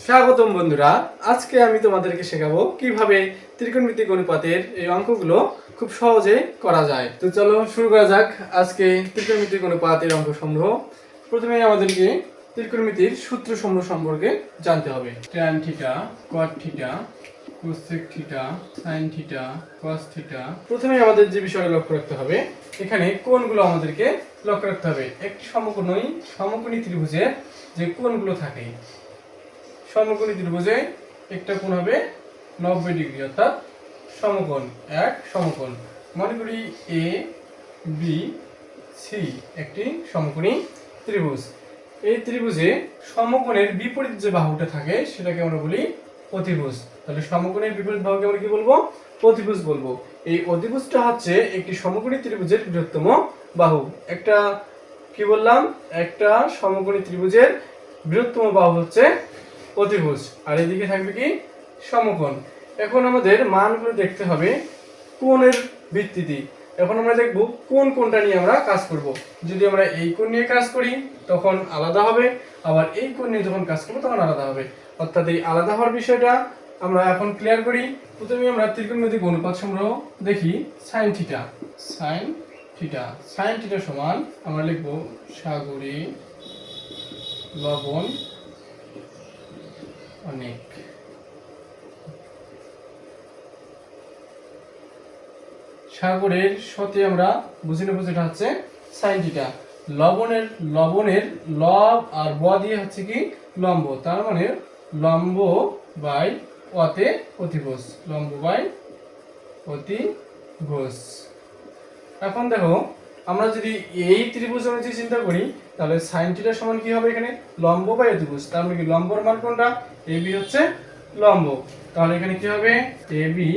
স্বাগতম বন্ধুরা, আজকে আমি তোমাদেরকে শেখাবো কিভাবে ত্রিকোণমিতিক অনুপাতের এই অঙ্কগুলো খুব সহজে করা যায়। তো চলো শুরু করা যাক আজকে ত্রিকোণমিতিক অনুপাতের অঙ্ক সমূহ। প্রথমে আমাদেরকে ত্রিকোণমিতির সূত্রসমূহ সম্পর্কে জানতে হবে। Tan theta, cot theta, cosec theta, sine theta, cos theta. প্রথমে আমাদের যে বিষয়টা লক্ষ্য রাখতে হবে, এখানে কোণগুলো আমাদেরকে লক্ষ্য রাখতে হবে। একটি সমকোণী ত্রিভুজের যে কোণগুলো থাকে, সমকোণী ত্রিভুজে একটা কোণ হবে 90 ডিগ্রি, অর্থাৎ সমকোণ এক সমকোণ। মনে করি এ বি সি একটি সমকোণী ত্রিভুজ। এই ত্রিভুজে সমকোণের বিপরীত যে বাহুটা থাকে সেটাকে আমরা বলি অতিভুজ। তাহলে সমকোণের বিপরীত বাহুকে আমরা কি বলবো? অতিভুজ বলবো। এই অতিভুজটা হচ্ছে একটি সমকোণী ত্রিভুজের বৃহত্তম বাহু। একটা কি বললাম? একটা সমকোণী ত্রিভুজের বৃহত্তম বাহু হচ্ছে অতিভুজ, আর এদিকে থাকবে কি? সমকোণ। এখন আমাদের মানগুলো দেখতে হবে কোণের ভিত্তিতে। এখন আমরা দেখব কোন কোণটা নিয়ে আমরা কাজ করব। যদি আমরা এই কোণ নিয়ে কাজ করি তখন আলাদা হবে, আবার এই কোণ নিয়ে যখন কাজ করব তখন আলাদা হবে। অর্থাৎ এই আলাদা হওয়ার বিষয়টা আমরা এখন ক্লিয়ার করি। প্রথমে আমরা ত্রিকোণমিতিক অনুপাত সমূহ দেখি। Sine theta, sine theta, sign theta সমান আমরা লিখব সাগরে লবণ অনেক। সাগরের সাথে আমরা বুঝে নেব যেটা হচ্ছে সাইন থিটা। লবণের লব আর ব দিয়ে হচ্ছে কি লম্ব, তার মানে লম্ব বাই অতে অতিভুজ, লম্ব বাই অতিভুজ। এখন দেখো আমরা যদি এই ত্রিভুজ অনুযায়ী চিন্তা করি তাহলে সাইন থিটা সমান কি হবে? এখানে লম্ব বাই অতিভুজ, তার মানে কি লম্বর মান কোনটা? এবি হচ্ছে লম্ব, তাহলে এখানে কি হবে? এবি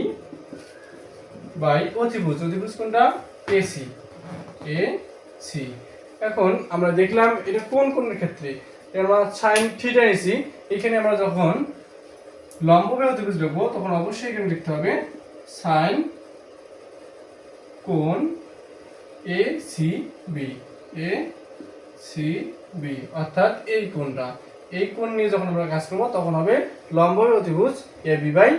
বাই অতিভুজ, অতিভুজ কোনটা? AC, AC. এখন আমরা দেখলাম এটা কোন কোণের ক্ষেত্রে আমরা সাইন থিটা নিয়েছি। এখানে আমরা যখন লম্ব বাই অতিভুজ লিখবো তখন অবশ্যই এখানে লিখতে হবে সাইন কোণ A C B, A C B, অর্থাৎ এই কোণটা। এই কোণ নিয়ে যখন আমরা কাজ করবো তখন হবে লম্ব বাই অতিভুজ এ বি বাই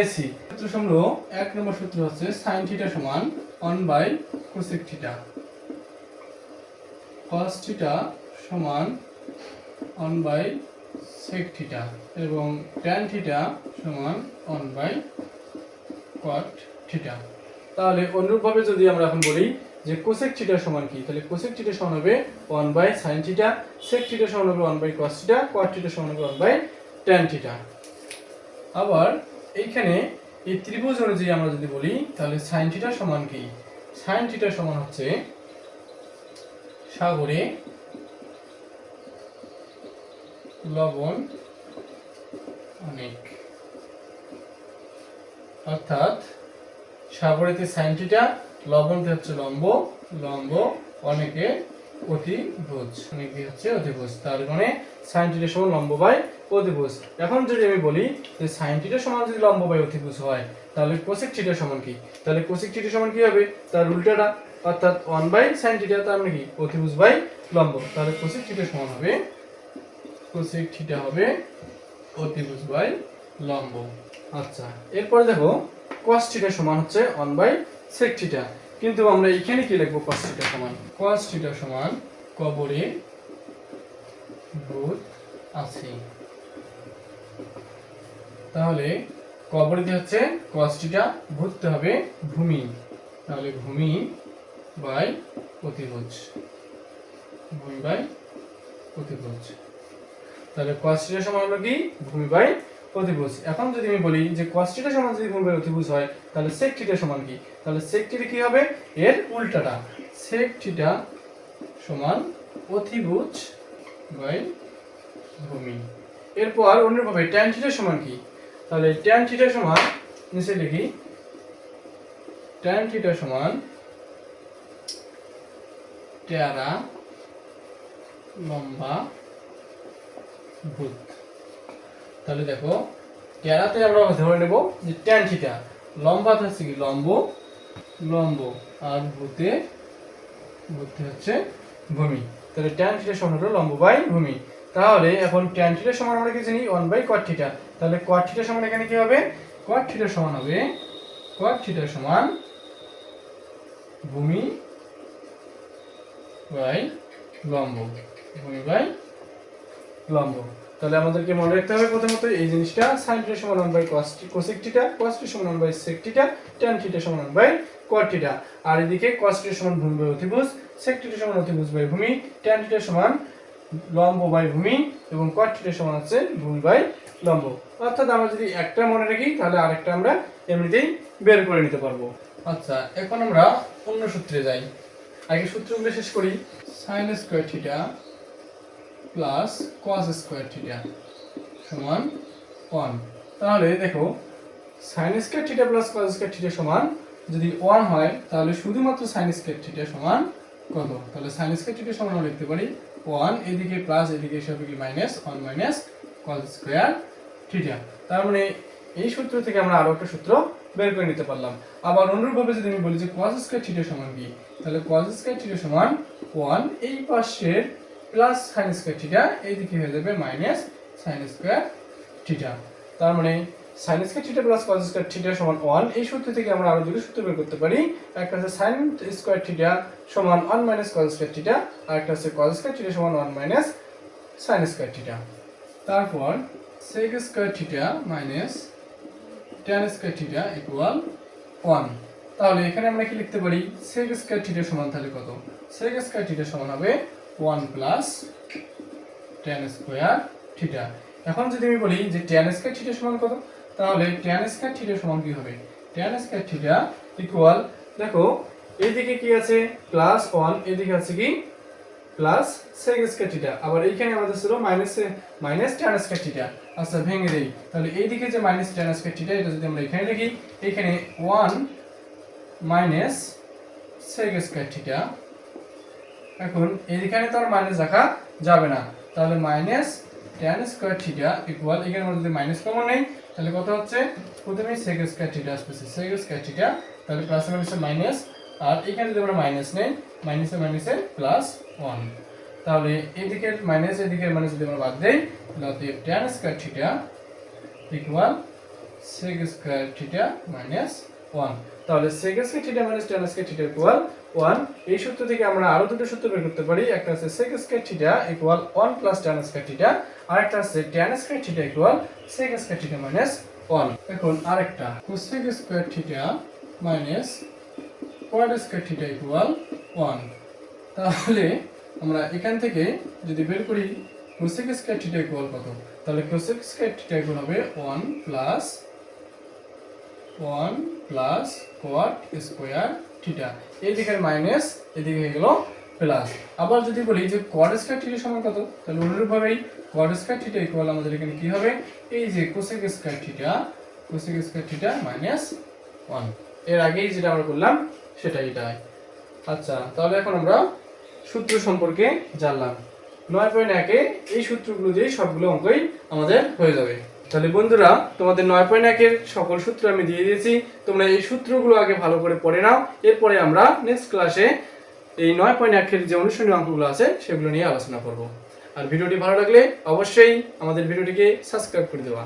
এসি। সূত্র সমূহ এক নম্বর সূত্র হচ্ছে সাইন থিটা সমান 1 by cosec theta, cos theta সমান 1 বাই সেক থিটা এবং ট্যান থিটা সমান 1 বাই কট থিটা। তাহলে অনুরূপভাবে যদি আমরা এখন বলি যে কোসেক থিটা সমান কি, তাহলে কোসেক থিটা সমান হবে 1 by sine theta, sec theta সমান হবে 1 by cos theta, cot theta সমান হবে 1 বাই ট্যান থিটা। আবার এইখানে এই ত্রিভুজ অনুযায়ী আমরা যদি বলি তাহলে সাইন থিটা সমান কি? সাইন থিটা সমান হচ্ছে সাগরে লবণ অনেক, অর্থাৎ সাগরেতে সাইন থিটা, লবণতে হচ্ছে লম্ব, লম্ব অনেকে অতিভুজ, অনেকে হচ্ছে অতিভুজ, তার মানে সাইন থিটা সমান লম্ব বাই অতিভুজ। এখন যদি আমি বলি যে সাইন থিটা সমান যদি লম্ব বাই অতিভুজ হয় তাহলে কোসেক থিটা সমান কি? তাহলে কোসেক থিটা সমান কি হবে? তার উল্টাটা, অর্থাৎ 1 বাই সাইন থিটা, তার মানে কি অতিভুজ বাই লম্ব। তাহলে কোসেক থিটা সমান হবে, কোসেক থিটা হবে অতিভুজ বাই লম্ব। আচ্ছা, এরপরে দেখো cos থিটা সমান হচ্ছে 1 বাই sec থিটা, কিন্তু আমরা এখানে কি লিখব? cos থিটা সমান, cos থিটা সমান কবরে ভূত আছে। তাহলে কবরে কি হচ্ছে cos থিটা, ভূততে হবে ভূমি, তাহলে ভূমি বাই অতিভুজ, ভূমি বাই অতিভুজ। তাহলে cos থিটা সমান হলো কি? ভূমি বাই অতিভুজ। এখন যদি আমি বলি যে cos থিটা সমান যদি ভূমি বাই অতিভুজ হয় তাহলে sec থিটা সমান কি? তাহলে sec থিটা কি হবে? এর উল্টাটা, sec থিটা সমান অতিভুজ বাই ভূমি। এরপর অন্যভাবে tan থিটা সমান কি? তাহলে tan থিটা সমান নিচে লিখি, tan থিটা সমান টেরা লম্বা ভূত। তাহলে দেখো টেরাতে আমরা ধরে নেব যে ট্যান থিটা, লম্বাতে হচ্ছে কি লম্ব, লম্ব, আর ভূতে হচ্ছে ভূমি। তাহলে ট্যান থিটা সমান হলো লম্ব বাই ভূমি। তাহলে এখন tan থিটা সমান আমরা কি জানি 1/cot থিটা। তাহলে cot থিটা সমান এখানে কি হবে, cot থিটা সমান হবে cot থিটা সমান ভূমি বাই লম্ব, ভূমি বাই লম্ব। তাহলে আমাদেরকে মনে রাখতে হবে প্রথমত এই জিনিসটা sin থিটা সমান 1/cos cosec theta, cos theta সমান 1/sec থিটা, tan থিটা সমান 1/cot থিটা। আর এদিকে cos থিটা সমান ভূমি বাই অতিভুজ, sec থিটা সমান অতিভুজ বাই ভূমি, tan থিটা সমান লম্ব বাই ভূমি এবং cot থিটা সমান হচ্ছে ভূমি বাই লম্ব। অর্থাৎ আমরা যদি একটা মনে রাখি তাহলে আরেকটা আমরা এমনিতেই বের করে নিতে পারবো। আচ্ছা, এখন আমরা অন্য সূত্রে যাই। আগে সূত্রগুলো শেষ করি। sin square theta plus cos square theta সমান 1। তাহলে দেখো sin square theta plus cos square theta সমান যদি 1 হয় তাহলে শুধুমাত্র sin স্কয়ার থিটা সমান কত? তাহলে sin স্কয়ার থিটা সমান আমরা লিখতে পারি 1, এদিকে প্লাস এদিকে এসে হবে কি minus 1 minus cos square theta. তার মানে এই সূত্র থেকে আমরা আরো একটা সূত্র বের করে নিতে পারলাম। আবার অনুরূপভাবে যদি আমি বলি যে cos স্কয়ার থিটা সমান কি, তাহলে cos স্কয়ার থিটা সমান 1, এই পাশের প্লাস sin স্কয়ার থিটা এইদিকে হয়ে যাবে মাইনাস sin স্কয়ার থিটা। তার মানে sin square theta plus cos square theta সমান 1। এই সূত্র থেকে আমরা আরো দুটো সূত্র বের করতে পারি। একটা হচ্ছে sin স্কয়ার থিটা সমান 1 মাইনাস cos স্কয়ার থিটা, আর একটা হচ্ছে cos স্কয়ার থিটা সমান 1 মাইনাস sin স্কয়ার থিটা। তারপর sec square theta minus tan square theta equal 1। তাহলে এখানে আমরা কি লিখতে পারি, sec স্কয়ার থিটা সমান তাহলে কত? sec স্কয়ার থিটা সমান হবে 1 প্লাস tan স্কয়ার থিটা। এখন যদি আমি বলি যে tan স্কয়ার থিটা সমান কত, তাহলে tan স্কয়ার থিটা সমান কি হবে? tan স্কয়ার থিটা ইকুয়াল, দেখো এইদিকে কি আছে প্লাস 1, এদিকে আছে কি প্লাস sec স্কয়ার থিটা, আবার এইখানে আমাদের ছিল মাইনাস tan স্কয়ার থিটা। আচ্ছা ভেঙে দেই, তাহলে এইদিকে যে মাইনাস tan স্কয়ার থিটা এটা যদি আমরা এখানে লিখি, এখানে 1 মাইনাস sec স্কয়ার থিটা। এখন এইখানে তো আর মাইনাস রাখা যাবে না, তাহলে minus tan square theta equal, এখানে আমরা যদি মাইনাস কমন নেই তাহলে কত হচ্ছে, প্রথমে sec স্কয়ার থিটা আসছে sec স্কয়ার থিটা, তাহলে প্লাস মাইনাসে মাইনাস, আর এখানে যদি আমরা মাইনাস নেই মাইনাসে মাইনাসে প্লাস 1, তাহলে এদিকে মাইনাস এদিকে মাইনাস যদি আমরা বাদ দেই তাহলে tan square theta equal sec square theta minus 1। তাহলে sec square theta minus tan square theta equal 1। এই সূত্র থেকে আমরা আরো দুটো সূত্র বের করতে পারি। একটা আছে sec square theta equal 1 plus tan square theta, আর একটা আছে tan square theta equal sec square theta minus 1। এখন আরেকটা cosec square theta minus cot square theta equal 1। তাহলে আমরা এখান থেকে যদি বের করি cosec স্কয়ার থিটা ইকুয়াল কত, তাহলে cosec স্কয়ার থিটা ইকুয়াল হবে 1 প্লাস cot স্কয়ার থিটা, এইদিকে মাইনাস এদিকে হয়ে গেল প্লাস। আবার যদি বলি যে cot স্কয়ার থিটা সমান কত, তাহলে অনুরূপভাবেই cot স্কয়ার থিটা ইকুয়াল আমাদের এখানে কি হবে, এই যে cosec স্কয়ার থিটা মাইনাস 1। এর আগেই যেটা আমরা করলাম সেটাই এটাই। আচ্ছা, তাহলে এখন আমরা সূত্র সম্পর্কে জানলাম। 9.1 এ এই সূত্রগুলো দিয়ে সবগুলো অঙ্কই আমাদের হয়ে যাবে। তাহলে বন্ধুরা, তোমাদের 9.1 এর সকল সূত্র আমি দিয়ে দিয়েছি, তোমরা এই সূত্রগুলো আগে ভালো করে পড়ে নাও। এরপরে আমরা নেক্সট ক্লাসে এই 9.1 এর যে অনুশীলনী অঙ্কগুলো আছে সেগুলো নিয়ে আলোচনা করব। আর ভিডিওটি ভালো লাগলে অবশ্যই আমাদের ভিডিওটিকে সাবস্ক্রাইব করে দেওয়া।